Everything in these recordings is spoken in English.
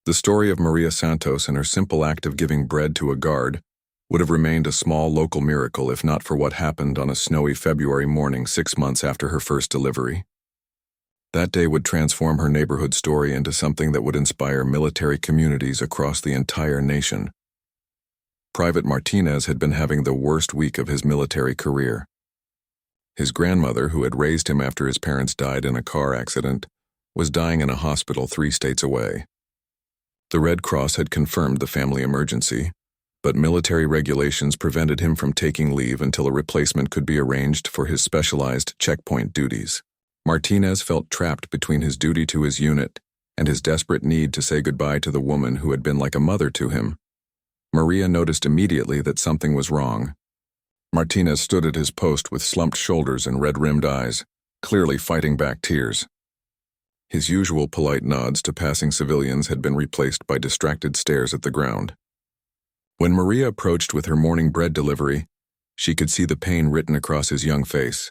The story of Maria Santos and her simple act of giving bread to a guard would have remained a small local miracle if not for what happened on a snowy February morning 6 months after her first delivery. That day would transform her neighborhood story into something that would inspire military communities across the entire nation. Private Martinez had been having the worst week of his military career. His grandmother, who had raised him after his parents died in a car accident, was dying in a hospital 3 states away. The Red Cross had confirmed the family emergency, but military regulations prevented him from taking leave until a replacement could be arranged for his specialized checkpoint duties. Martinez felt trapped between his duty to his unit and his desperate need to say goodbye to the woman who had been like a mother to him. Maria noticed immediately that something was wrong. Martinez stood at his post with slumped shoulders and red-rimmed eyes, clearly fighting back tears. His usual polite nods to passing civilians had been replaced by distracted stares at the ground. When Maria approached with her morning bread delivery, she could see the pain written across his young face.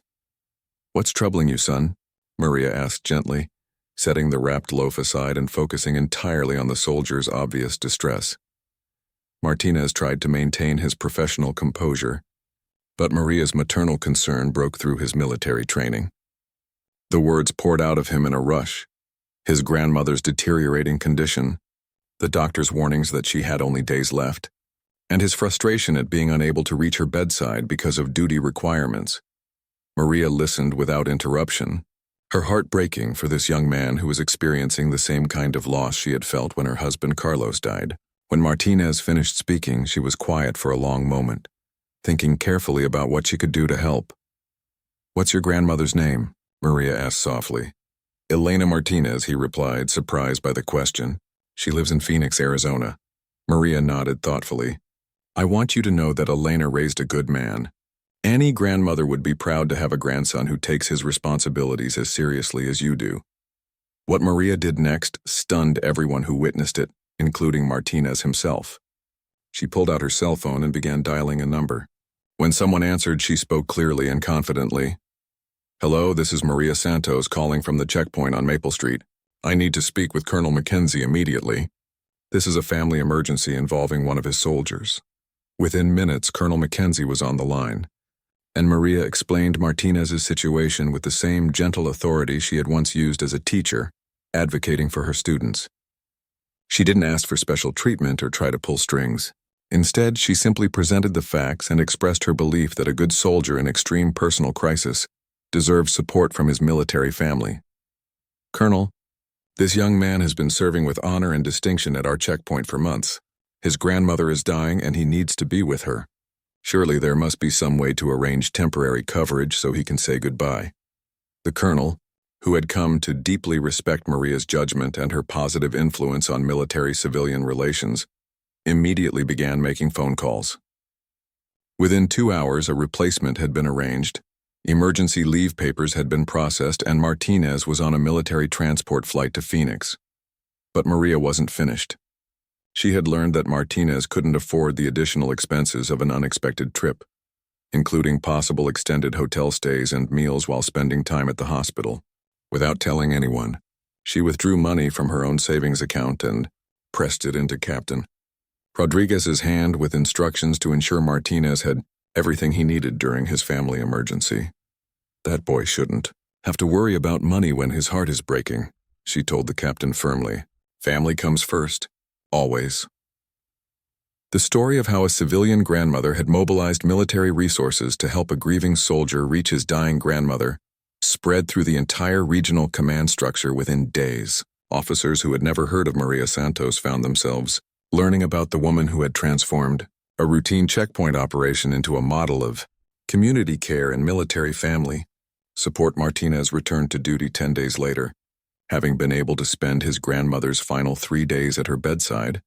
"What's troubling you, son?" Maria asked gently, setting the wrapped loaf aside and focusing entirely on the soldier's obvious distress. Martinez tried to maintain his professional composure, but Maria's maternal concern broke through his military training. The words poured out of him in a rush. His grandmother's deteriorating condition, the doctor's warnings that she had only days left, and his frustration at being unable to reach her bedside because of duty requirements. Maria listened without interruption, her heart breaking for this young man who was experiencing the same kind of loss she had felt when her husband Carlos died. When Martinez finished speaking, she was quiet for a long moment, thinking carefully about what she could do to help. "What's your grandmother's name?" Maria asked softly. "Elena Martinez," he replied, surprised by the question. "She lives in Phoenix, Arizona." Maria nodded thoughtfully. "I want you to know that Elena raised a good man. Any grandmother would be proud to have a grandson who takes his responsibilities as seriously as you do." What Maria did next stunned everyone who witnessed it, including Martinez himself. She pulled out her cell phone and began dialing a number. When someone answered, she spoke clearly and confidently. "Hello, this is Maria Santos calling from the checkpoint on Maple Street. I need to speak with Colonel Mackenzie immediately. This is a family emergency involving one of his soldiers." Within minutes, Colonel Mackenzie was on the line, and Maria explained Martinez's situation with the same gentle authority she had once used as a teacher, advocating for her students. She didn't ask for special treatment or try to pull strings. Instead, she simply presented the facts and expressed her belief that a good soldier in extreme personal crisis deserves support from his military family. "Colonel, this young man has been serving with honor and distinction at our checkpoint for months. His grandmother is dying and he needs to be with her. Surely there must be some way to arrange temporary coverage so he can say goodbye." The colonel, who had come to deeply respect Maria's judgment and her positive influence on military-civilian relations, immediately began making phone calls. Within 2 hours, a replacement had been arranged. Emergency leave papers had been processed and Martinez was on a military transport flight to Phoenix. But Maria wasn't finished. She had learned that Martinez couldn't afford the additional expenses of an unexpected trip, including possible extended hotel stays and meals while spending time at the hospital. Without telling anyone, she withdrew money from her own savings account and pressed it into Captain Rodriguez's hand with instructions to ensure Martinez had everything he needed during his family emergency. "That boy shouldn't have to worry about money when his heart is breaking," she told the captain firmly. "Family comes first, always." The story of how a civilian grandmother had mobilized military resources to help a grieving soldier reach his dying grandmother spread through the entire regional command structure within days. Officers who had never heard of Maria Santos found themselves learning about the woman who had transformed a routine checkpoint operation into a model of community care and military family support. Martinez returned to duty 10 days later, having been able to spend his grandmother's final 3 days at her bedside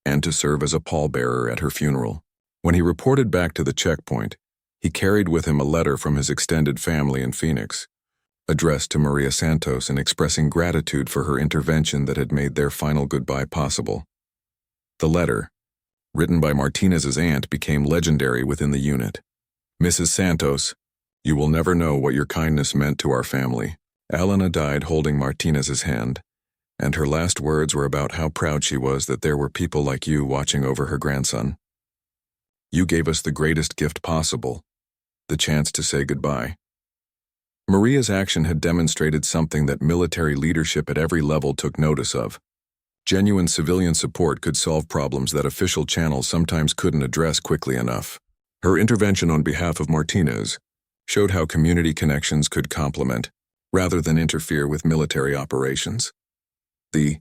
and to serve as a pallbearer at her funeral. When he reported back to the checkpoint, he carried with him a letter from his extended family in Phoenix, addressed to Maria Santos and expressing gratitude for her intervention that had made their final goodbye possible. The letter, written by Martinez's aunt, became legendary within the unit. "Mrs. Santos, you will never know what your kindness meant to our family." Elena died holding Martinez's hand, And her last words were about how proud she was that there were people like you watching over her grandson. You gave us the greatest gift possible, the chance to say goodbye. Maria's action had demonstrated something that military leadership at every level took notice of. Genuine civilian support could solve problems that official channels sometimes couldn't address quickly enough. Her intervention on behalf of Martinez showed how community connections could complement, rather than interfere with military operations. The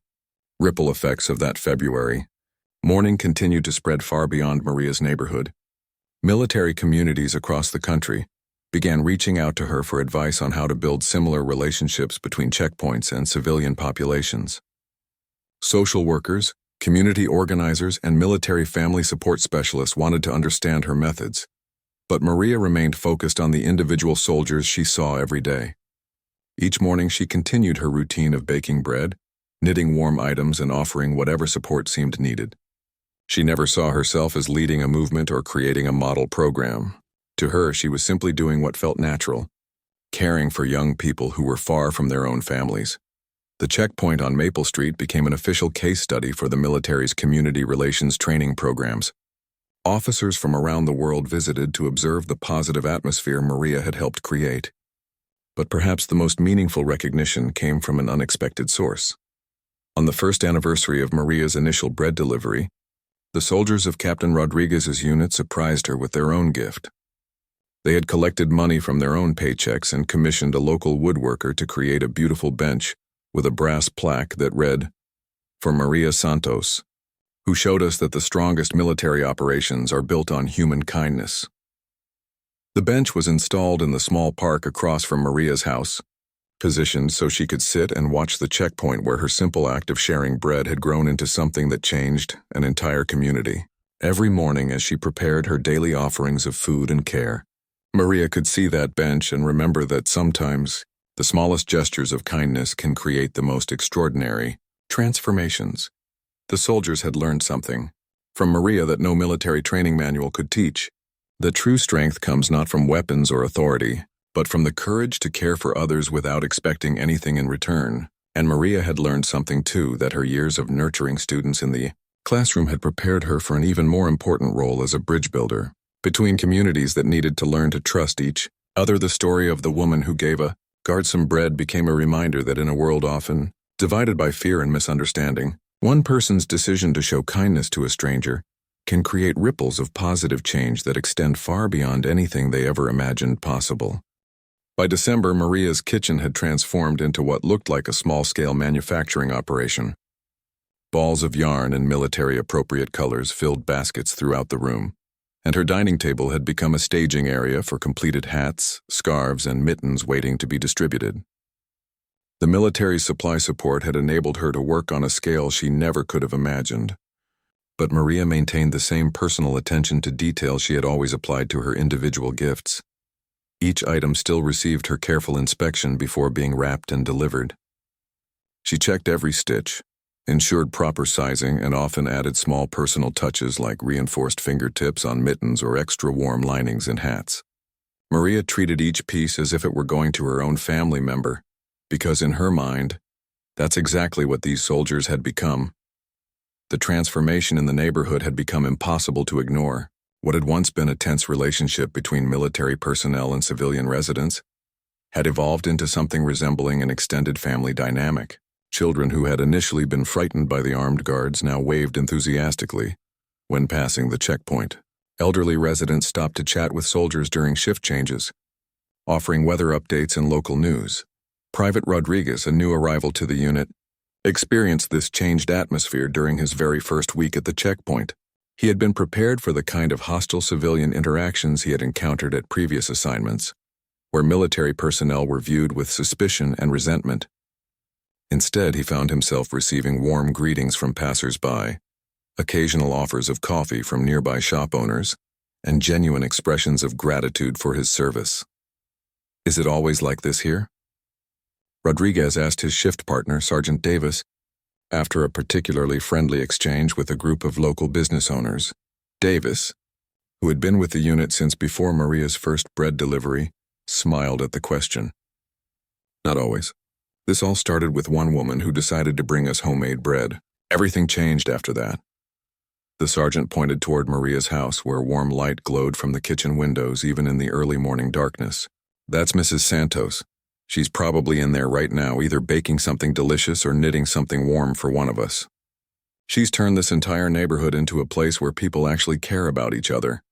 ripple effects of that February morning continued to spread far beyond Maria's neighborhood. Military communities across the country began reaching out to her for advice on how to build similar relationships between checkpoints and civilian populations. Social workers, community organizers, and military family support specialists wanted to understand her methods, but Maria remained focused on the individual soldiers she saw every day. Each morning she continued her routine of baking bread, knitting warm items, and offering whatever support seemed needed. She never saw herself as leading a movement or creating a model program. To her, she was simply doing what felt natural, caring for young people who were far from their own families. The checkpoint on Maple Street became an official case study for the military's community relations training programs. Officers from around the world visited to observe the positive atmosphere Maria had helped create. But perhaps the most meaningful recognition came from an unexpected source. On the first anniversary of Maria's initial bread delivery, the soldiers of Captain Rodriguez's unit surprised her with their own gift. They had collected money from their own paychecks and commissioned a local woodworker to create a beautiful bench with a brass plaque that read, "For Maria Santos," who showed us that the strongest military operations are built on human kindness. The bench was installed in the small park across from Maria's house, positioned so she could sit and watch the checkpoint where her simple act of sharing bread had grown into something that changed an entire community. Every morning as she prepared her daily offerings of food and care, Maria could see that bench and remember that sometimes the smallest gestures of kindness can create the most extraordinary transformations. The soldiers had learned something from Maria that no military training manual could teach. The true strength comes not from weapons or authority, but from the courage to care for others without expecting anything in return. And Maria had learned something too, that her years of nurturing students in the classroom had prepared her for an even more important role as a bridge builder between communities that needed to learn to trust each other. The story of the woman who gave a guard some bread became a reminder that in a world often divided by fear and misunderstanding, one person's decision to show kindness to a stranger can create ripples of positive change that extend far beyond anything they ever imagined possible. By December, Maria's kitchen had transformed into what looked like a small-scale manufacturing operation. Balls of yarn in military-appropriate colors filled baskets throughout the room, and her dining table had become a staging area for completed hats, scarves, and mittens waiting to be distributed. The military's supply support had enabled her to work on a scale she never could have imagined. But Maria maintained the same personal attention to detail she had always applied to her individual gifts. Each item still received her careful inspection before being wrapped and delivered. She checked every stitch, ensured proper sizing, and often added small personal touches like reinforced fingertips on mittens or extra warm linings in hats. Maria treated each piece as if it were going to her own family member, because in her mind, that's exactly what these soldiers had become. The transformation in the neighborhood had become impossible to ignore. What had once been a tense relationship between military personnel and civilian residents had evolved into something resembling an extended family dynamic. Children who had initially been frightened by the armed guards now waved enthusiastically when passing the checkpoint. Elderly residents stopped to chat with soldiers during shift changes, offering weather updates and local news. Private Rodriguez, a new arrival to the unit, experienced this changed atmosphere during his very first week at the checkpoint. He had been prepared for the kind of hostile civilian interactions he had encountered at previous assignments, where military personnel were viewed with suspicion and resentment. Instead, he found himself receiving warm greetings from passers-by, occasional offers of coffee from nearby shop owners, and genuine expressions of gratitude for his service. "Is it always like this here?" Rodriguez asked his shift partner, Sergeant Davis, after a particularly friendly exchange with a group of local business owners. Davis, who had been with the unit since before Maria's first bread delivery, smiled at the question. "Not always. This all started with one woman who decided to bring us homemade bread. Everything changed after that. The sergeant pointed toward Maria's house, where warm light glowed from the kitchen windows even in the early morning darkness. That's Mrs. Santos. She's probably in there right now, either baking something delicious or knitting something warm for one of us. She's turned this entire neighborhood into a place where people actually care about each other.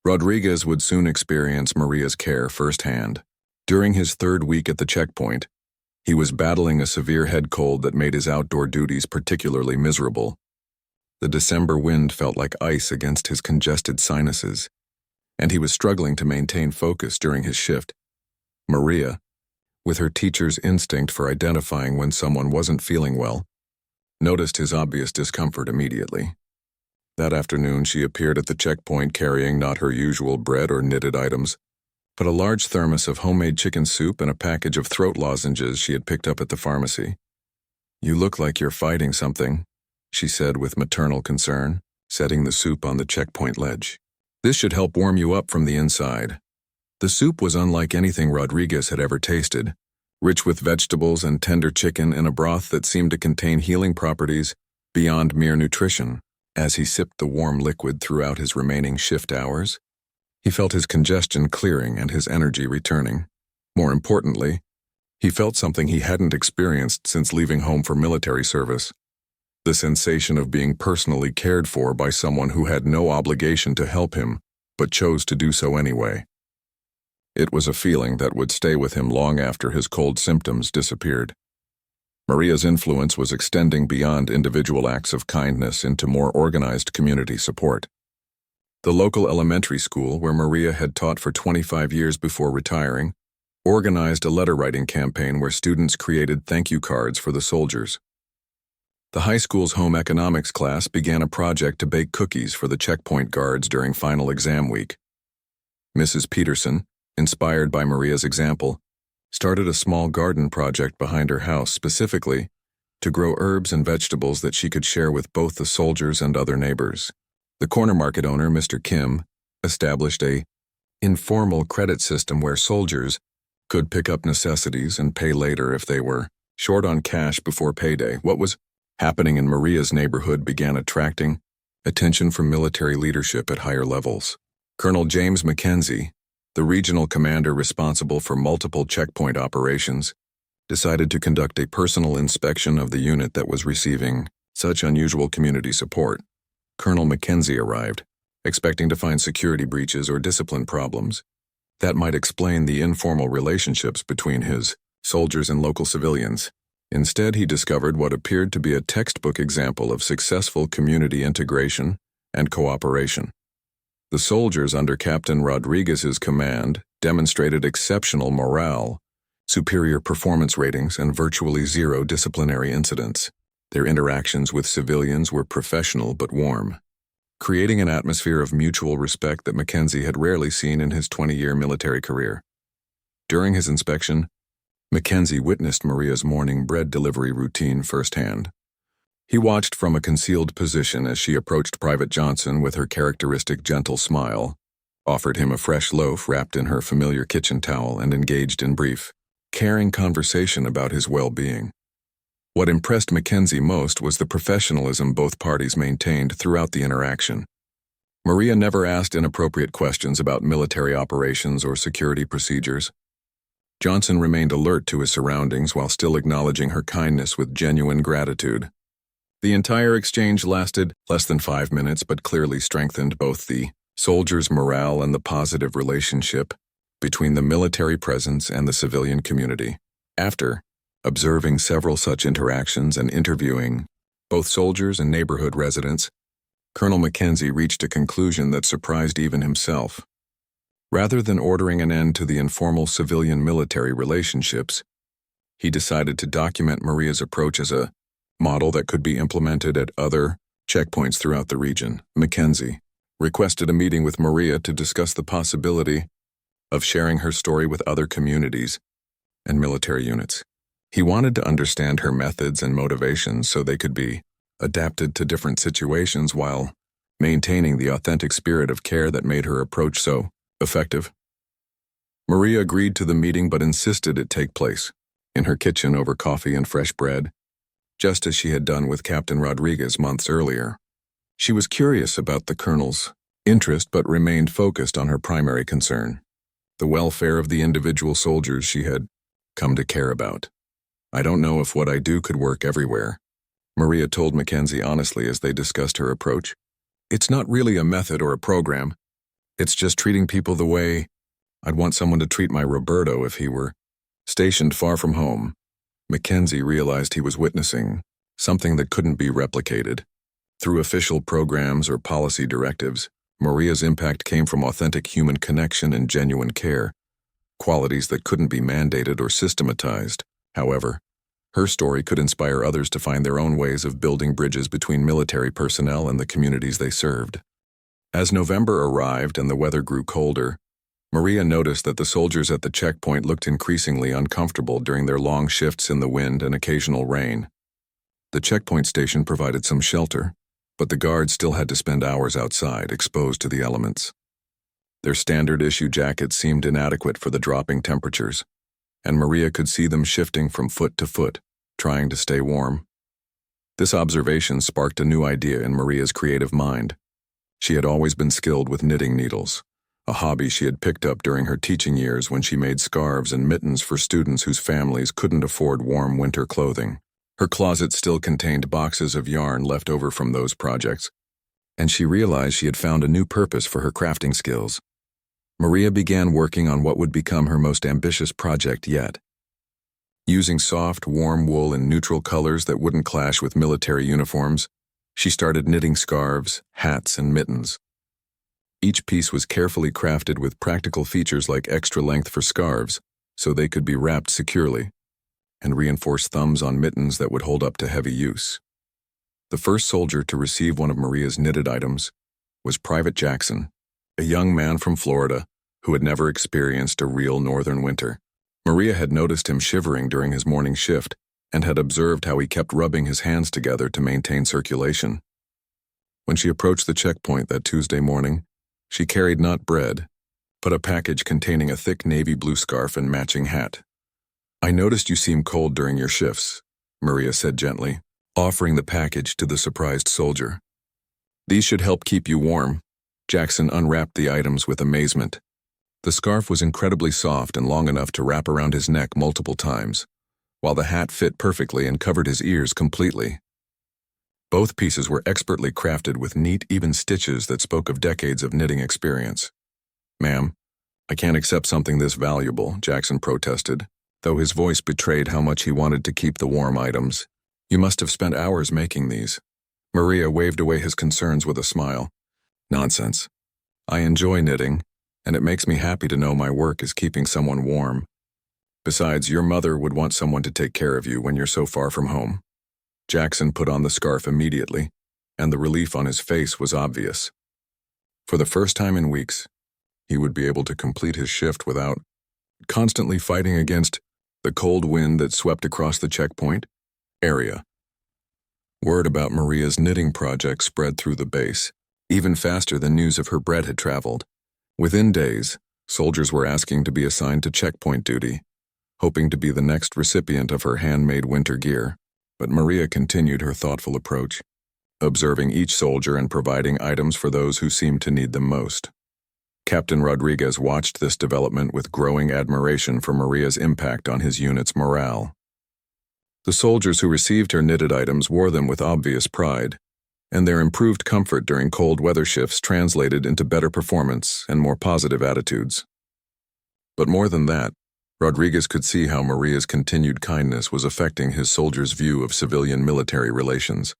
Rodriguez would soon experience Maria's care firsthand. During his third week at the checkpoint, he was battling a severe head cold that made his outdoor duties particularly miserable. The December wind felt like ice against his congested sinuses, and he was struggling to maintain focus during his shift. Maria, with her teacher's instinct for identifying when someone wasn't feeling well, noticed his obvious discomfort immediately. That afternoon, she appeared at the checkpoint carrying not her usual bread or knitted items, but a large thermos of homemade chicken soup and a package of throat lozenges she had picked up at the pharmacy. "You look like you're fighting something," she said with maternal concern, setting the soup on the checkpoint ledge. "This should help warm you up from the inside." The soup was unlike anything Rodriguez had ever tasted, rich with vegetables and tender chicken in a broth that seemed to contain healing properties beyond mere nutrition. As he sipped the warm liquid throughout his remaining shift hours, he felt his congestion clearing and his energy returning. More importantly, he felt something he hadn't experienced since leaving home for military service: the sensation of being personally cared for by someone who had no obligation to help him, but chose to do so anyway. It was a feeling that would stay with him long after his cold symptoms disappeared. Maria's influence was extending beyond individual acts of kindness into more organized community support. The local elementary school, where Maria had taught for 25 years before retiring, organized a letter-writing campaign where students created thank you cards for the soldiers. The high school's home economics class began a project to bake cookies for the checkpoint guards during final exam week. Mrs. Peterson, inspired by Maria's example, started a small garden project behind her house specifically to grow herbs and vegetables that she could share with both the soldiers and other neighbors. The corner market owner, Mr. Kim, established a informal credit system where soldiers could pick up necessities and pay later if they were short on cash before payday. What was happening in Maria's neighborhood began attracting attention from military leadership at higher levels. Colonel James Mackenzie, the regional commander responsible for multiple checkpoint operations, decided to conduct a personal inspection of the unit that was receiving such unusual community support. Colonel Mackenzie arrived, expecting to find security breaches or discipline problems that might explain the informal relationships between his soldiers and local civilians. Instead, he discovered what appeared to be a textbook example of successful community integration and cooperation. The soldiers under Captain Rodriguez's command demonstrated exceptional morale, superior performance ratings, and virtually zero disciplinary incidents. Their interactions with civilians were professional but warm, creating an atmosphere of mutual respect that Mackenzie had rarely seen in his 20-year military career. During his inspection, Mackenzie witnessed Maria's morning bread delivery routine firsthand. He watched from a concealed position as she approached Private Johnson with her characteristic gentle smile, offered him a fresh loaf wrapped in her familiar kitchen towel, and engaged in brief, caring conversation about his well-being. What impressed Mackenzie most was the professionalism both parties maintained throughout the interaction. Maria never asked inappropriate questions about military operations or security procedures. Johnson remained alert to his surroundings while still acknowledging her kindness with genuine gratitude. The entire exchange lasted less than 5 minutes, but clearly strengthened both the soldiers' morale and the positive relationship between the military presence and the civilian community. After observing several such interactions and interviewing both soldiers and neighborhood residents, Colonel Mackenzie reached a conclusion that surprised even himself. Rather than ordering an end to the informal civilian-military relationships, he decided to document Maria's approach as a model that could be implemented at other checkpoints throughout the region. Mackenzie requested a meeting with Maria to discuss the possibility of sharing her story with other communities and military units. He wanted to understand her methods and motivations so they could be adapted to different situations while maintaining the authentic spirit of care that made her approach so effective. Maria agreed to the meeting but insisted it take place in her kitchen over coffee and fresh bread, just as she had done with Captain Rodriguez months earlier. She was curious about the colonel's interest but remained focused on her primary concern, the welfare of the individual soldiers she had come to care about. "I don't know if what I do could work everywhere," Maria told Mackenzie honestly as they discussed her approach. "It's not really a method or a program. It's just treating people the way I'd want someone to treat my Roberto if he were stationed far from home." Mackenzie realized he was witnessing something that couldn't be replicated. Through official programs or policy directives, Maria's impact came from authentic human connection and genuine care, qualities that couldn't be mandated or systematized. However, her story could inspire others to find their own ways of building bridges between military personnel and the communities they served. As November arrived and the weather grew colder, Maria noticed that the soldiers at the checkpoint looked increasingly uncomfortable during their long shifts in the wind and occasional rain. The checkpoint station provided some shelter, but the guards still had to spend hours outside, exposed to the elements. Their standard-issue jackets seemed inadequate for the dropping temperatures, and Maria could see them shifting from foot to foot, trying to stay warm. This observation sparked a new idea in Maria's creative mind. She had always been skilled with knitting needles, a hobby she had picked up during her teaching years when she made scarves and mittens for students whose families couldn't afford warm winter clothing. Her closet still contained boxes of yarn left over from those projects, and she realized she had found a new purpose for her crafting skills. Maria began working on what would become her most ambitious project yet. Using soft, warm wool in neutral colors that wouldn't clash with military uniforms, she started knitting scarves, hats, and mittens. Each piece was carefully crafted with practical features like extra length for scarves, so they could be wrapped securely, and reinforced thumbs on mittens that would hold up to heavy use. The first soldier to receive one of Maria's knitted items was Private Jackson, a young man from Florida who had never experienced a real northern winter. Maria had noticed him shivering during his morning shift and had observed how he kept rubbing his hands together to maintain circulation. When she approached the checkpoint that Tuesday morning, she carried not bread, but a package containing a thick navy blue scarf and matching hat. "I noticed you seem cold during your shifts," Maria said gently, offering the package to the surprised soldier. "These should help keep you warm." Jackson unwrapped the items with amazement. The scarf was incredibly soft and long enough to wrap around his neck multiple times, while the hat fit perfectly and covered his ears completely. Both pieces were expertly crafted with neat, even stitches that spoke of decades of knitting experience. "Ma'am, I can't accept something this valuable," Jackson protested, though his voice betrayed how much he wanted to keep the warm items. "You must have spent hours making these." Maria waved away his concerns with a smile. "Nonsense. I enjoy knitting, and it makes me happy to know my work is keeping someone warm. Besides, your mother would want someone to take care of you when you're so far from home." Jackson put on the scarf immediately, and the relief on his face was obvious. For the first time in weeks, he would be able to complete his shift without constantly fighting against the cold wind that swept across the checkpoint area. Word about Maria's knitting project spread through the base, even faster than news of her bread had traveled. Within days, soldiers were asking to be assigned to checkpoint duty, hoping to be the next recipient of her handmade winter gear. But Maria continued her thoughtful approach, observing each soldier and providing items for those who seemed to need them most. Captain Rodriguez watched this development with growing admiration for Maria's impact on his unit's morale. The soldiers who received her knitted items wore them with obvious pride, and their improved comfort during cold weather shifts translated into better performance and more positive attitudes. But more than that, Rodriguez could see how Maria's continued kindness was affecting his soldiers' view of civilian-military relations.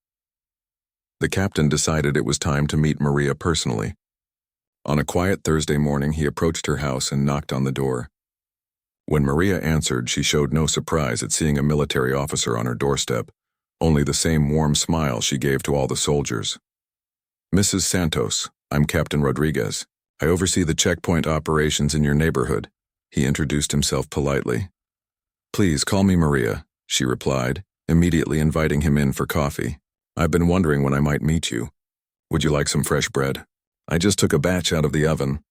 The captain decided it was time to meet Maria personally. On a quiet Thursday morning, he approached her house and knocked on the door. When Maria answered, she showed no surprise at seeing a military officer on her doorstep, only the same warm smile she gave to all the soldiers. "Mrs. Santos, I'm Captain Rodriguez. I oversee the checkpoint operations in your neighborhood," he introduced himself politely. "Please call me Maria," she replied, immediately inviting him in for coffee. "I've been wondering when I might meet you. Would you like some fresh bread? I just took a batch out of the oven."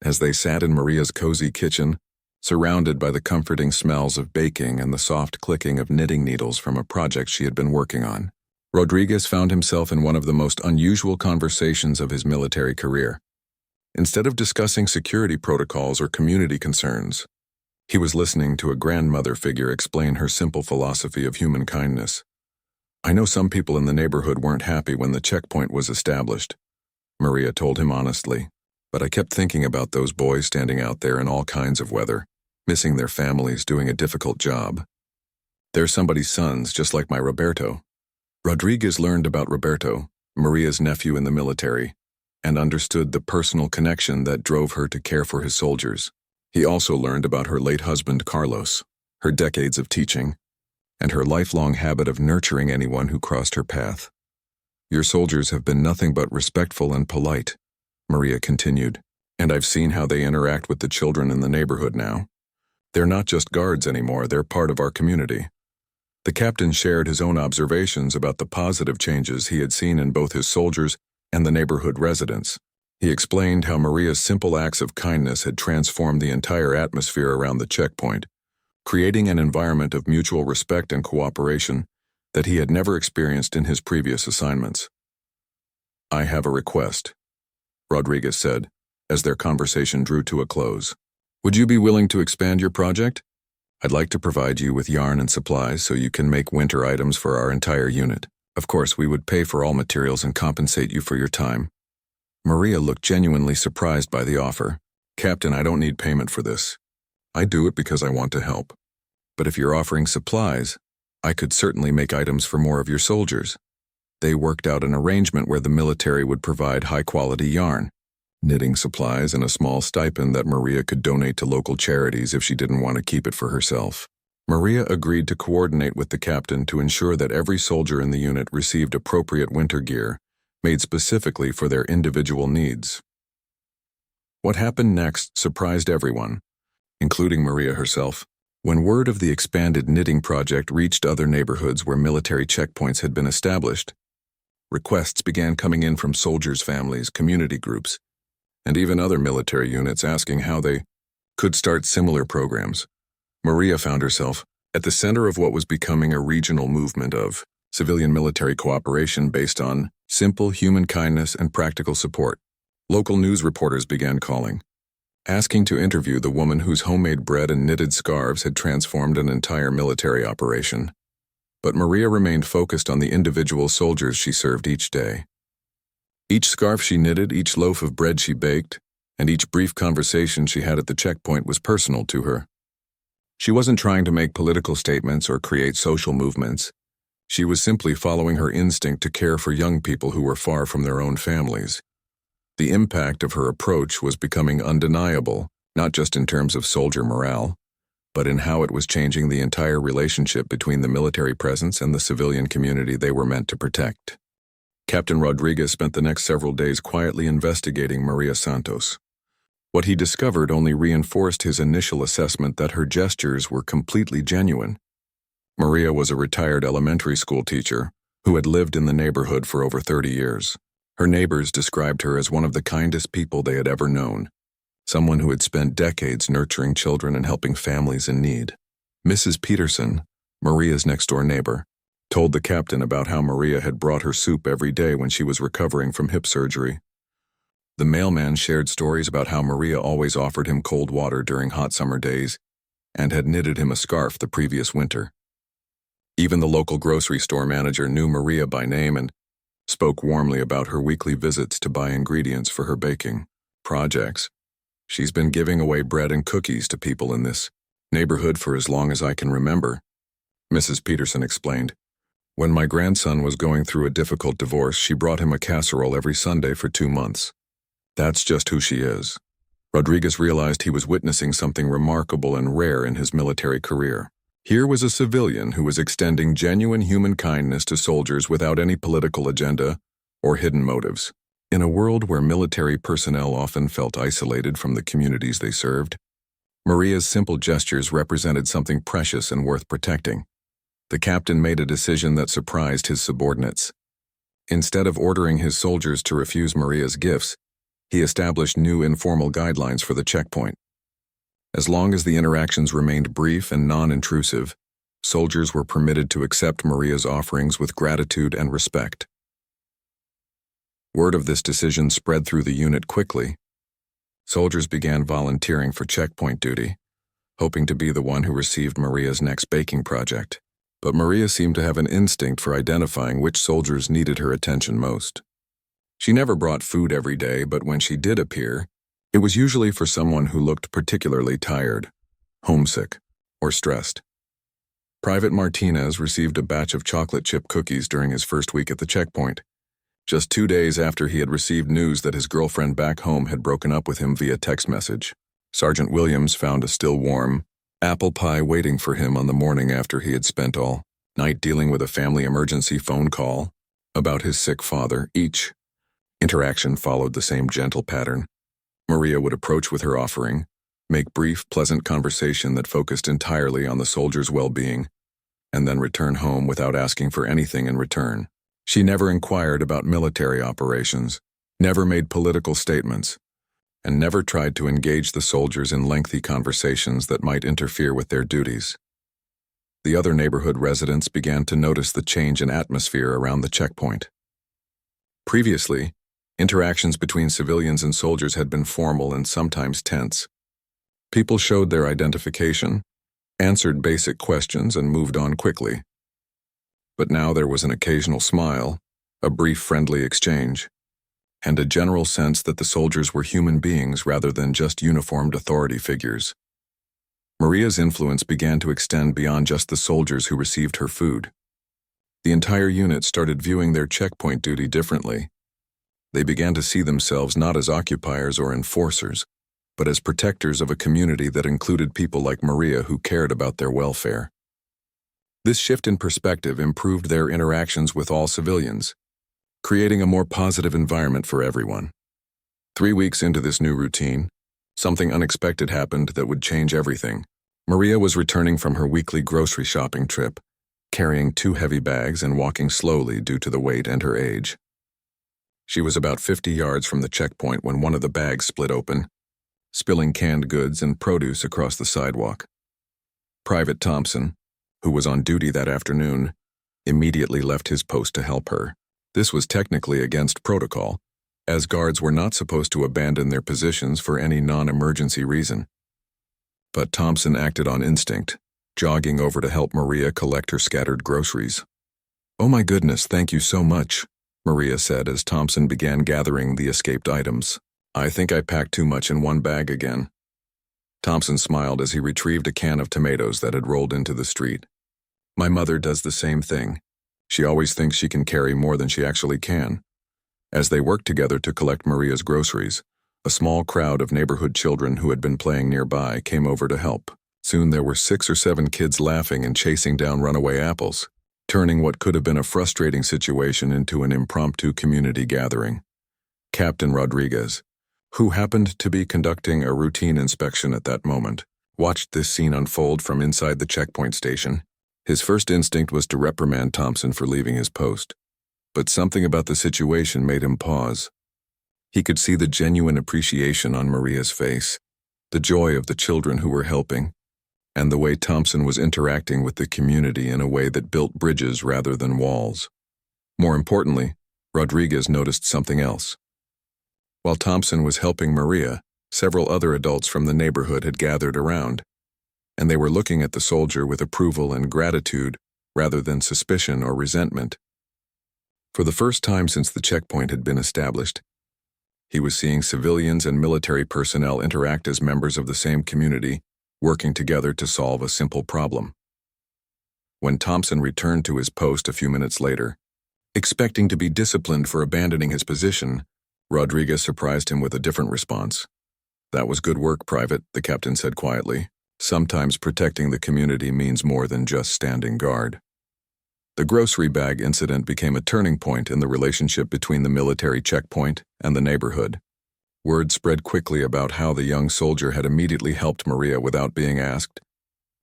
As they sat in Maria's cozy kitchen, surrounded by the comforting smells of baking and the soft clicking of knitting needles from a project she had been working on. Rodriguez found himself in one of the most unusual conversations of his military career. Instead of discussing security protocols or community concerns, he was listening to a grandmother figure explain her simple philosophy of human kindness. "I know some people in the neighborhood weren't happy when the checkpoint was established," Maria told him honestly, "but I kept thinking about those boys standing out there in all kinds of weather, missing their families, doing a difficult job. They're somebody's sons, just like my Roberto." Rodriguez learned about Roberto, Maria's nephew in the military, and understood the personal connection that drove her to care for his soldiers. He also learned about her late husband Carlos, her decades of teaching, and her lifelong habit of nurturing anyone who crossed her path. "Your soldiers have been nothing but respectful and polite," Maria continued, "and I've seen how they interact with the children in the neighborhood now. They're not just guards anymore, they're part of our community." The captain shared his own observations about the positive changes he had seen in both his soldiers and the neighborhood residents. He explained how Maria's simple acts of kindness had transformed the entire atmosphere around the checkpoint, creating an environment of mutual respect and cooperation that he had never experienced in his previous assignments. "I have a request," Rodriguez said, as their conversation drew to a close. "Would you be willing to expand your project? I'd like to provide you with yarn and supplies so you can make winter items for our entire unit. Of course, we would pay for all materials and compensate you for your time." Maria looked genuinely surprised by the offer. "Captain, I don't need payment for this. I do it because I want to help. But if you're offering supplies, I could certainly make items for more of your soldiers." They worked out an arrangement where the military would provide high-quality yarn, knitting supplies, and a small stipend that Maria could donate to local charities if she didn't want to keep it for herself. Maria agreed to coordinate with the captain to ensure that every soldier in the unit received appropriate winter gear, made specifically for their individual needs. What happened next surprised everyone, including Maria herself. When word of the expanded knitting project reached other neighborhoods where military checkpoints had been established, requests began coming in from soldiers' families, community groups, and even other military units asking how they could start similar programs. Maria found herself at the center of what was becoming a regional movement of civilian-military cooperation based on simple human kindness and practical support. Local news reporters began calling, asking to interview the woman whose homemade bread and knitted scarves had transformed an entire military operation. But Maria remained focused on the individual soldiers she served each day. Each scarf she knitted, each loaf of bread she baked, and each brief conversation she had at the checkpoint was personal to her. She wasn't trying to make political statements or create social movements. She was simply following her instinct to care for young people who were far from their own families. The impact of her approach was becoming undeniable, not just in terms of soldier morale, but in how it was changing the entire relationship between the military presence and the civilian community they were meant to protect. Captain Rodriguez spent the next several days quietly investigating Maria Santos. What he discovered only reinforced his initial assessment that her gestures were completely genuine. Maria was a retired elementary school teacher who had lived in the neighborhood for over 30 years. Her neighbors described her as one of the kindest people they had ever known, someone who had spent decades nurturing children and helping families in need. Mrs. Peterson, Maria's next-door neighbor, told the captain about how Maria had brought her soup every day when she was recovering from hip surgery. The mailman shared stories about how Maria always offered him cold water during hot summer days and had knitted him a scarf the previous winter. Even the local grocery store manager knew Maria by name and spoke warmly about her weekly visits to buy ingredients for her baking projects. "She's been giving away bread and cookies to people in this neighborhood for as long as I can remember," Mrs. Peterson explained. "When my grandson was going through a difficult divorce, she brought him a casserole every Sunday for 2 months. That's just who she is." Rodriguez realized he was witnessing something remarkable and rare in his military career. Here was a civilian who was extending genuine human kindness to soldiers without any political agenda or hidden motives. In a world where military personnel often felt isolated from the communities they served, Maria's simple gestures represented something precious and worth protecting. The captain made a decision that surprised his subordinates. Instead of ordering his soldiers to refuse Maria's gifts, he established new informal guidelines for the checkpoint. As long as the interactions remained brief and non-intrusive, soldiers were permitted to accept Maria's offerings with gratitude and respect. Word of this decision spread through the unit quickly. Soldiers began volunteering for checkpoint duty, hoping to be the one who received Maria's next baking project. But Maria seemed to have an instinct for identifying which soldiers needed her attention most. She never brought food every day, but when she did appear, it was usually for someone who looked particularly tired, homesick, or stressed. Private Martinez received a batch of chocolate chip cookies during his first week at the checkpoint, just 2 days after he had received news that his girlfriend back home had broken up with him via text message. Sergeant Williams found a still warm apple pie waiting for him on the morning after he had spent all night dealing with a family emergency phone call about his sick father. Each interaction followed the same gentle pattern. Maria would approach with her offering, make brief, pleasant conversation that focused entirely on the soldier's well-being, and then return home without asking for anything in return. She never inquired about military operations, never made political statements, and never tried to engage the soldiers in lengthy conversations that might interfere with their duties. The other neighborhood residents began to notice the change in atmosphere around the checkpoint. Previously, interactions between civilians and soldiers had been formal and sometimes tense. People showed their identification, answered basic questions, and moved on quickly. But now there was an occasional smile, a brief friendly exchange, and a general sense that the soldiers were human beings rather than just uniformed authority figures. Maria's influence began to extend beyond just the soldiers who received her food. The entire unit started viewing their checkpoint duty differently. They began to see themselves not as occupiers or enforcers, but as protectors of a community that included people like Maria who cared about their welfare. This shift in perspective improved their interactions with all civilians, creating a more positive environment for everyone. 3 weeks into this new routine, something unexpected happened that would change everything. Maria was returning from her weekly grocery shopping trip, carrying 2 heavy bags and walking slowly due to the weight and her age. She was about 50 yards from the checkpoint when one of the bags split open, spilling canned goods and produce across the sidewalk. Private Thompson, who was on duty that afternoon, immediately left his post to help her. This was technically against protocol, as guards were not supposed to abandon their positions for any non-emergency reason. But Thompson acted on instinct, jogging over to help Maria collect her scattered groceries. "Oh my goodness, thank you so much," Maria said as Thompson began gathering the escaped items. "I think I packed too much in one bag again." Thompson smiled as he retrieved a can of tomatoes that had rolled into the street. "My mother does the same thing. She always thinks she can carry more than she actually can." As they worked together to collect Maria's groceries, a small crowd of neighborhood children who had been playing nearby came over to help. Soon there were 6 or 7 kids laughing and chasing down runaway apples, turning what could have been a frustrating situation into an impromptu community gathering. Captain Rodriguez, who happened to be conducting a routine inspection at that moment, watched this scene unfold from inside the checkpoint station. His first instinct was to reprimand Thompson for leaving his post, but something about the situation made him pause. He could see the genuine appreciation on Maria's face, the joy of the children who were helping, and the way Thompson was interacting with the community in a way that built bridges rather than walls. More importantly, Rodriguez noticed something else. While Thompson was helping Maria, several other adults from the neighborhood had gathered around, and they were looking at the soldier with approval and gratitude rather than suspicion or resentment. For the first time since the checkpoint had been established, he was seeing civilians and military personnel interact as members of the same community, working together to solve a simple problem. When Thompson returned to his post a few minutes later, expecting to be disciplined for abandoning his position, Rodriguez surprised him with a different response. "That was good work, Private," the captain said quietly. "Sometimes protecting the community means more than just standing guard." The grocery bag incident became a turning point in the relationship between the military checkpoint and the neighborhood. Word spread quickly about how the young soldier had immediately helped Maria without being asked,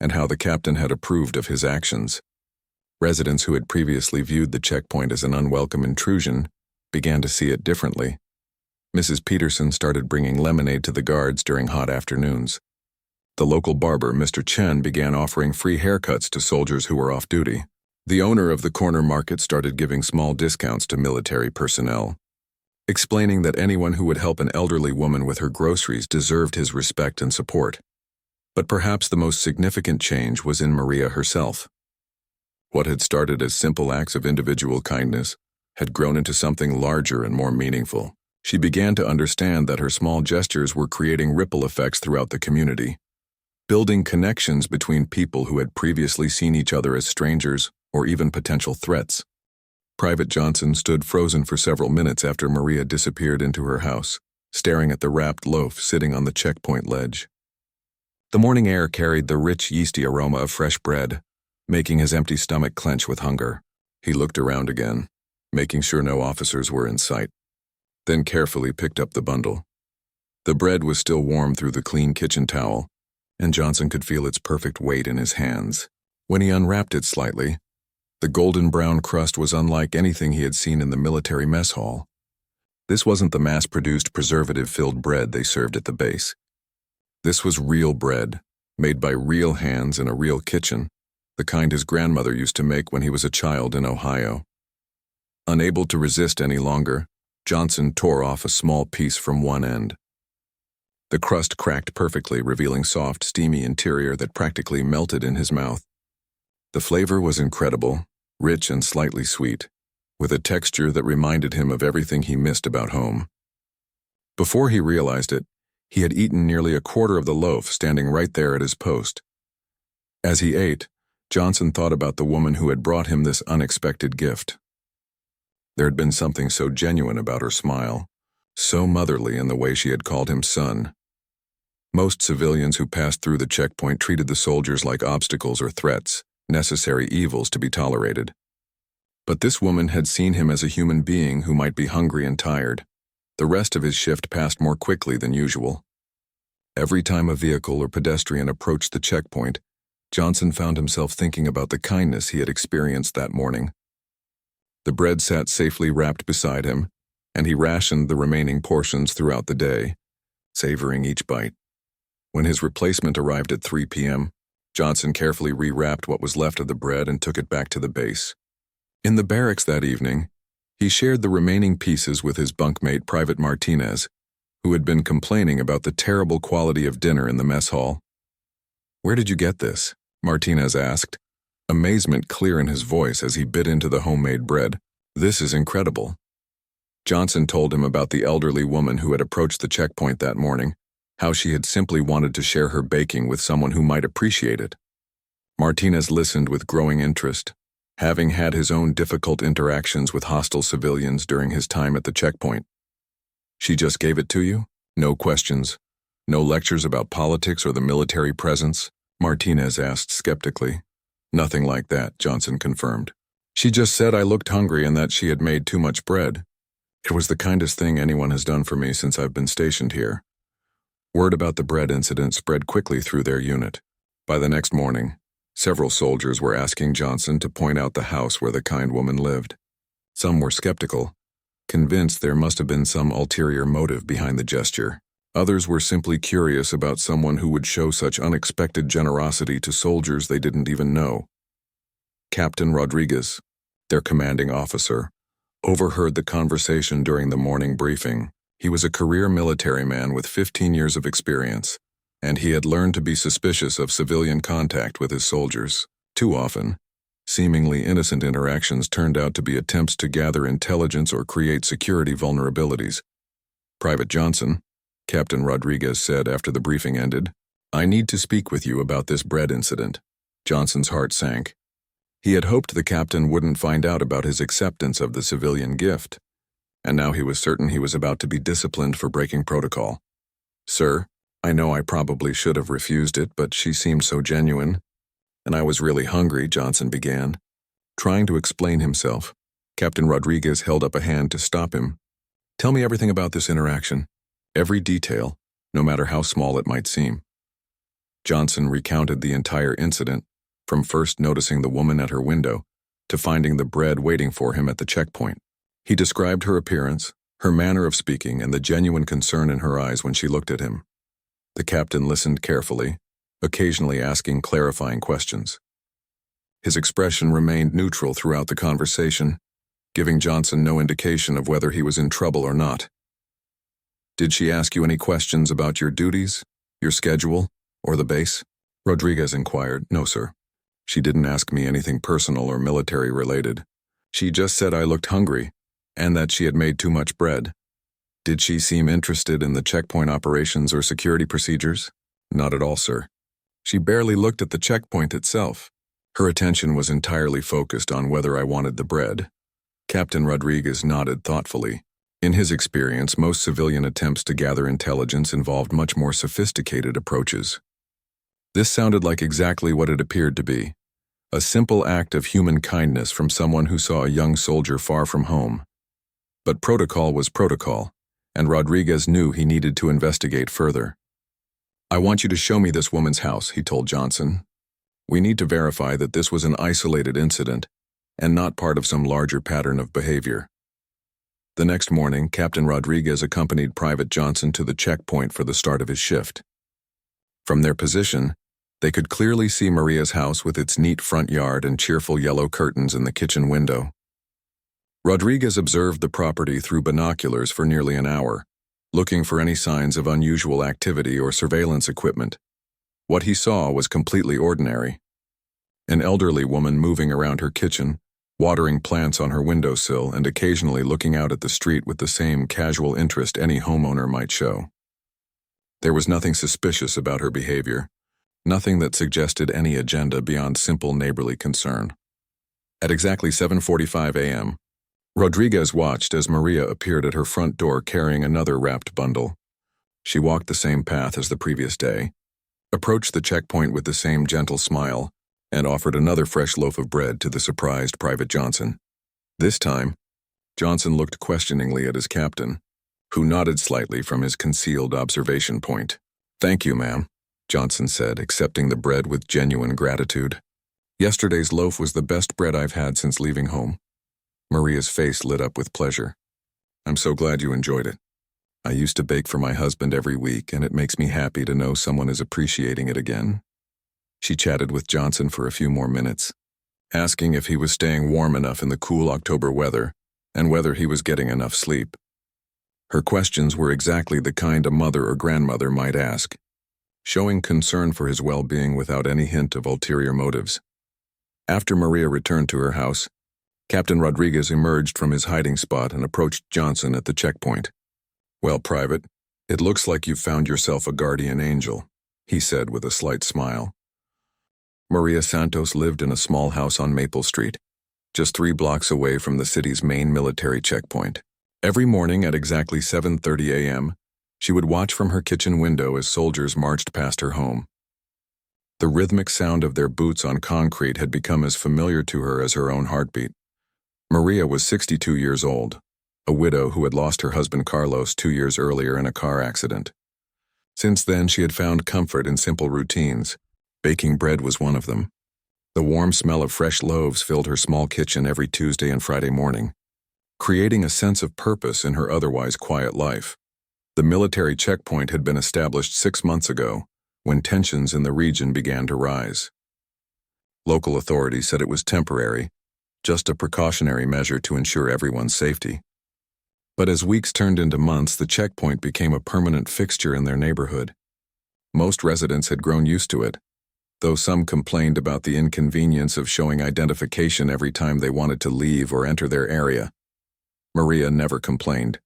and how the captain had approved of his actions. Residents who had previously viewed the checkpoint as an unwelcome intrusion began to see it differently. Mrs. Peterson started bringing lemonade to the guards during hot afternoons. The local barber, Mr. Chen, began offering free haircuts to soldiers who were off duty. The owner of the corner market started giving small discounts to military personnel, explaining that anyone who would help an elderly woman with her groceries deserved his respect and support. But perhaps the most significant change was in Maria herself. What had started as simple acts of individual kindness had grown into something larger and more meaningful. She began to understand that her small gestures were creating ripple effects throughout the community, building connections between people who had previously seen each other as strangers or even potential threats. Private Johnson stood frozen for several minutes after Maria disappeared into her house, staring at the wrapped loaf sitting on the checkpoint ledge. The morning air carried the rich, yeasty aroma of fresh bread, making his empty stomach clench with hunger. He looked around again, making sure no officers were in sight, then carefully picked up the bundle. The bread was still warm through the clean kitchen towel, and Johnson could feel its perfect weight in his hands. When he unwrapped it slightly, the golden brown crust was unlike anything he had seen in the military mess hall. This wasn't the mass-produced preservative-filled bread they served at the base. This was real bread, made by real hands in a real kitchen, the kind his grandmother used to make when he was a child in Ohio. Unable to resist any longer, Johnson tore off a small piece from one end. The crust cracked perfectly, revealing soft, steamy interior that practically melted in his mouth. The flavor was incredible, rich and slightly sweet, with a texture that reminded him of everything he missed about home. Before he realized it, he had eaten nearly a quarter of the loaf standing right there at his post. As he ate, Johnson thought about the woman who had brought him this unexpected gift. There had been something so genuine about her smile, so motherly in the way she had called him son. Most civilians who passed through the checkpoint treated the soldiers like obstacles or threats, necessary evils to be tolerated. But this woman had seen him as a human being who might be hungry and tired. The rest of his shift passed more quickly than usual. Every time a vehicle or pedestrian approached the checkpoint, Johnson found himself thinking about the kindness he had experienced that morning. The bread sat safely wrapped beside him, and he rationed the remaining portions throughout the day, savoring each bite. When his replacement arrived at 3 p.m., Johnson carefully rewrapped what was left of the bread and took it back to the base. In the barracks that evening, he shared the remaining pieces with his bunkmate Private Martinez, who had been complaining about the terrible quality of dinner in the mess hall. "Where did you get this?" Martinez asked, amazement clear in his voice as he bit into the homemade bread. "This is incredible." Johnson told him about the elderly woman who had approached the checkpoint that morning, how she had simply wanted to share her baking with someone who might appreciate it. Martinez listened with growing interest, having had his own difficult interactions with hostile civilians during his time at the checkpoint. "She just gave it to you? No questions? No lectures about politics or the military presence?" Martinez asked skeptically. "Nothing like that," Johnson confirmed. "She just said I looked hungry and that she had made too much bread. It was the kindest thing anyone has done for me since I've been stationed here." Word about the bread incident spread quickly through their unit. By the next morning, several soldiers were asking Johnson to point out the house where the kind woman lived. Some were skeptical, convinced there must have been some ulterior motive behind the gesture. Others were simply curious about someone who would show such unexpected generosity to soldiers they didn't even know. Captain Rodriguez, their commanding officer, overheard the conversation during the morning briefing. He was a career military man with 15 years of experience, and he had learned to be suspicious of civilian contact with his soldiers. Too often, seemingly innocent interactions turned out to be attempts to gather intelligence or create security vulnerabilities. "Private Johnson," Captain Rodriguez said after the briefing ended, "I need to speak with you about this bread incident." Johnson's heart sank. He had hoped the captain wouldn't find out about his acceptance of the civilian gift, and now he was certain he was about to be disciplined for breaking protocol. "Sir, I know I probably should have refused it, but she seemed so genuine, and I was really hungry," Johnson began. Trying to explain himself, Captain Rodriguez held up a hand to stop him. "Tell me everything about this interaction. Every detail, no matter how small it might seem." Johnson recounted the entire incident, from first noticing the woman at her window to finding the bread waiting for him at the checkpoint. He described her appearance, her manner of speaking, and the genuine concern in her eyes when she looked at him. The captain listened carefully, occasionally asking clarifying questions. His expression remained neutral throughout the conversation, giving Johnson no indication of whether he was in trouble or not. "Did she ask you any questions about your duties, your schedule, or the base?" Rodriguez inquired. "No, sir. She didn't ask me anything personal or military related. She just said I looked hungry, and that she had made too much bread." "Did she seem interested in the checkpoint operations or security procedures?" "Not at all, sir. She barely looked at the checkpoint itself. Her attention was entirely focused on whether I wanted the bread." Captain Rodriguez nodded thoughtfully. In his experience, most civilian attempts to gather intelligence involved much more sophisticated approaches. This sounded like exactly what it appeared to be: a simple act of human kindness from someone who saw a young soldier far from home. But protocol was protocol, and Rodriguez knew he needed to investigate further. "I want you to show me this woman's house," he told Johnson. "We need to verify that this was an isolated incident and not part of some larger pattern of behavior." The next morning, Captain Rodriguez accompanied Private Johnson to the checkpoint for the start of his shift. From their position, they could clearly see Maria's house with its neat front yard and cheerful yellow curtains in the kitchen window. Rodriguez observed the property through binoculars for nearly an hour, looking for any signs of unusual activity or surveillance equipment. What he saw was completely ordinary. An elderly woman moving around her kitchen, watering plants on her windowsill and occasionally looking out at the street with the same casual interest any homeowner might show. There was nothing suspicious about her behavior, nothing that suggested any agenda beyond simple neighborly concern. At exactly 7:45 a.m., Rodriguez watched as Maria appeared at her front door carrying another wrapped bundle. She walked the same path as the previous day, approached the checkpoint with the same gentle smile, and offered another fresh loaf of bread to the surprised Private Johnson. This time, Johnson looked questioningly at his captain, who nodded slightly from his concealed observation point. "Thank you, ma'am," Johnson said, accepting the bread with genuine gratitude. "Yesterday's loaf was the best bread I've had since leaving home." Maria's face lit up with pleasure. "I'm so glad you enjoyed it. I used to bake for my husband every week, and it makes me happy to know someone is appreciating it again." She chatted with Johnson for a few more minutes, asking if he was staying warm enough in the cool October weather and whether he was getting enough sleep. Her questions were exactly the kind a mother or grandmother might ask, showing concern for his well-being without any hint of ulterior motives. After Maria returned to her house, Captain Rodriguez emerged from his hiding spot and approached Johnson at the checkpoint. "Well, Private, it looks like you've found yourself a guardian angel," he said with a slight smile. Maria Santos lived in a small house on Maple Street, just 3 blocks away from the city's main military checkpoint. Every morning at exactly 7:30 a.m., she would watch from her kitchen window as soldiers marched past her home. The rhythmic sound of their boots on concrete had become as familiar to her as her own heartbeat. Maria was 62 years old, a widow who had lost her husband Carlos 2 years earlier in a car accident. Since then, she had found comfort in simple routines. Baking bread was one of them. The warm smell of fresh loaves filled her small kitchen every Tuesday and Friday morning, creating a sense of purpose in her otherwise quiet life. The military checkpoint had been established 6 months ago, when tensions in the region began to rise. Local authorities said it was temporary, just a precautionary measure to ensure everyone's safety. But as weeks turned into months, the checkpoint became a permanent fixture in their neighborhood. Most residents had grown used to it, though some complained about the inconvenience of showing identification every time they wanted to leave or enter their area. Maria never complained.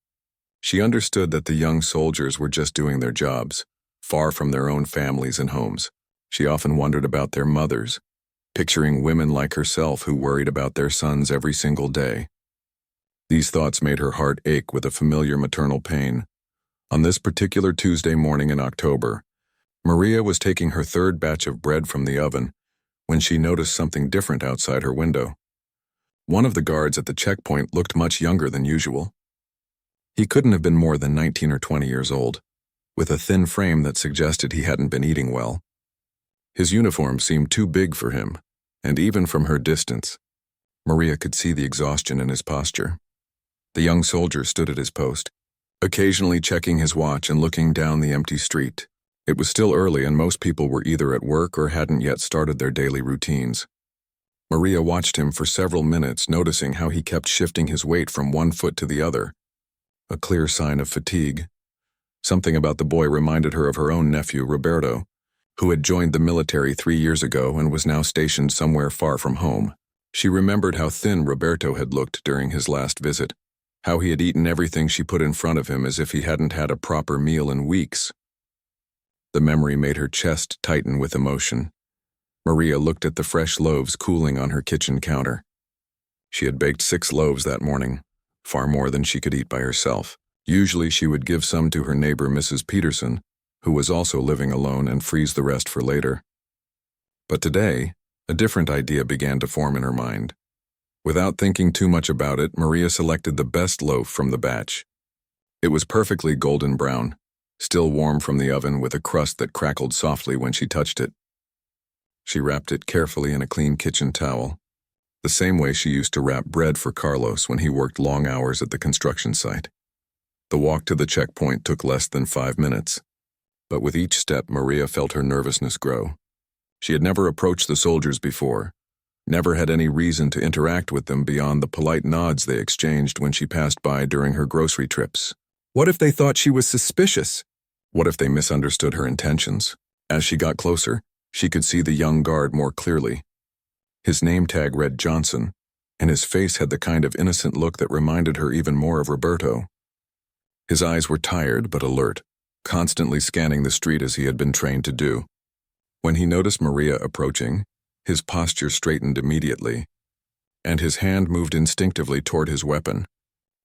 She understood that the young soldiers were just doing their jobs, far from their own families and homes. She often wondered about their mothers, picturing women like herself who worried about their sons every single day. These thoughts made her heart ache with a familiar maternal pain. On this particular Tuesday morning in October, Maria was taking her 3rd batch of bread from the oven when she noticed something different outside her window. One of the guards at the checkpoint looked much younger than usual. He couldn't have been more than 19 or 20 years old, with a thin frame that suggested he hadn't been eating well. His uniform seemed too big for him, and even from her distance, Maria could see the exhaustion in his posture. The young soldier stood at his post, occasionally checking his watch and looking down the empty street. It was still early and most people were either at work or hadn't yet started their daily routines. Maria watched him for several minutes, noticing how he kept shifting his weight from one foot to the other, a clear sign of fatigue. Something about the boy reminded her of her own nephew, Roberto, who had joined the military 3 years ago and was now stationed somewhere far from home. She remembered how thin Roberto had looked during his last visit, how he had eaten everything she put in front of him as if he hadn't had a proper meal in weeks. The memory made her chest tighten with emotion. Maria looked at the fresh loaves cooling on her kitchen counter. She had baked 6 loaves that morning, far more than she could eat by herself. Usually she would give some to her neighbor Mrs. Peterson, who was also living alone, and freeze the rest for later. But today, a different idea began to form in her mind. Without thinking too much about it, Maria selected the best loaf from the batch. It was perfectly golden brown, still warm from the oven with a crust that crackled softly when she touched it. She wrapped it carefully in a clean kitchen towel, the same way she used to wrap bread for Carlos when he worked long hours at the construction site. The walk to the checkpoint took less than 5 minutes, but with each step Maria felt her nervousness grow. She had never approached the soldiers before, never had any reason to interact with them beyond the polite nods they exchanged when she passed by during her grocery trips. What if they thought she was suspicious? What if they misunderstood her intentions? As she got closer, she could see the young guard more clearly. His name tag read Johnson, and his face had the kind of innocent look that reminded her even more of Roberto. His eyes were tired but alert, constantly scanning the street as he had been trained to do. When he noticed Maria approaching, his posture straightened immediately, and his hand moved instinctively toward his weapon,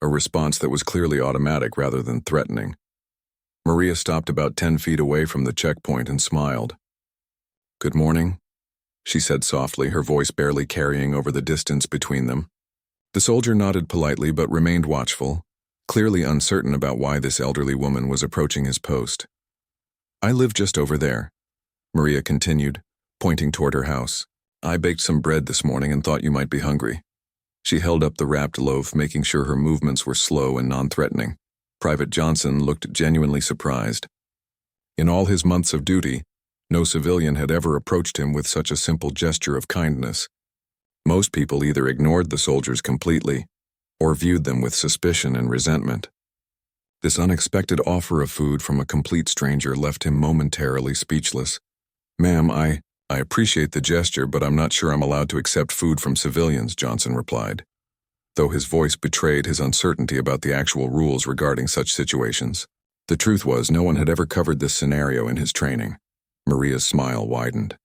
a response that was clearly automatic rather than threatening. Maria stopped about 10 feet away from the checkpoint and smiled. "Good morning," she said softly, her voice barely carrying over the distance between them. The soldier nodded politely but remained watchful, clearly uncertain about why this elderly woman was approaching his post. "I live just over there," Maria continued, pointing toward her house. "I baked some bread this morning and thought you might be hungry." She held up the wrapped loaf, making sure her movements were slow and non-threatening. Private Johnson looked genuinely surprised. In all his months of duty, no civilian had ever approached him with such a simple gesture of kindness. Most people either ignored the soldiers completely or viewed them with suspicion and resentment. This unexpected offer of food from a complete stranger left him momentarily speechless. "Ma'am, I appreciate the gesture, but I'm not sure I'm allowed to accept food from civilians," Johnson replied, though his voice betrayed his uncertainty about the actual rules regarding such situations. The truth was, no one had ever covered this scenario in his training. Maria's smile widened.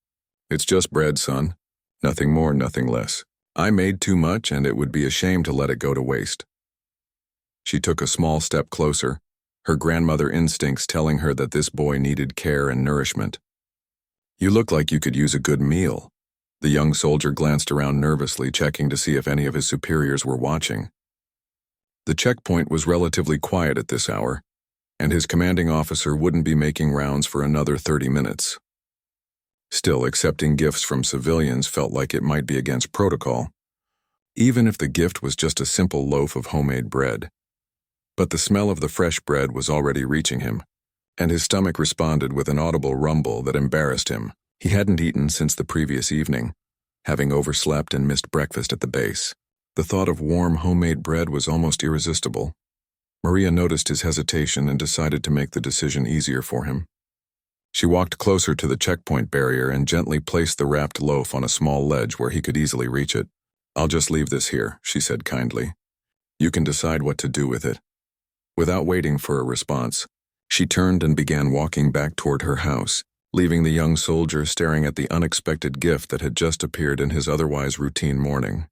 "It's just bread, son. Nothing more, nothing less. I made too much, and it would be a shame to let it go to waste." She took a small step closer, her grandmother instincts telling her that this boy needed care and nourishment. "You look like you could use a good meal." The young soldier glanced around nervously, checking to see if any of his superiors were watching. The checkpoint was relatively quiet at this hour, and his commanding officer wouldn't be making rounds for another 30 minutes. Still, accepting gifts from civilians felt like it might be against protocol, even if the gift was just a simple loaf of homemade bread. But the smell of the fresh bread was already reaching him, and his stomach responded with an audible rumble that embarrassed him. He hadn't eaten since the previous evening, having overslept and missed breakfast at the base. The thought of warm homemade bread was almost irresistible. Maria noticed his hesitation and decided to make the decision easier for him. She walked closer to the checkpoint barrier and gently placed the wrapped loaf on a small ledge where he could easily reach it. "I'll just leave this here," she said kindly. "You can decide what to do with it." Without waiting for a response, she turned and began walking back toward her house, leaving the young soldier staring at the unexpected gift that had just appeared in his otherwise routine morning.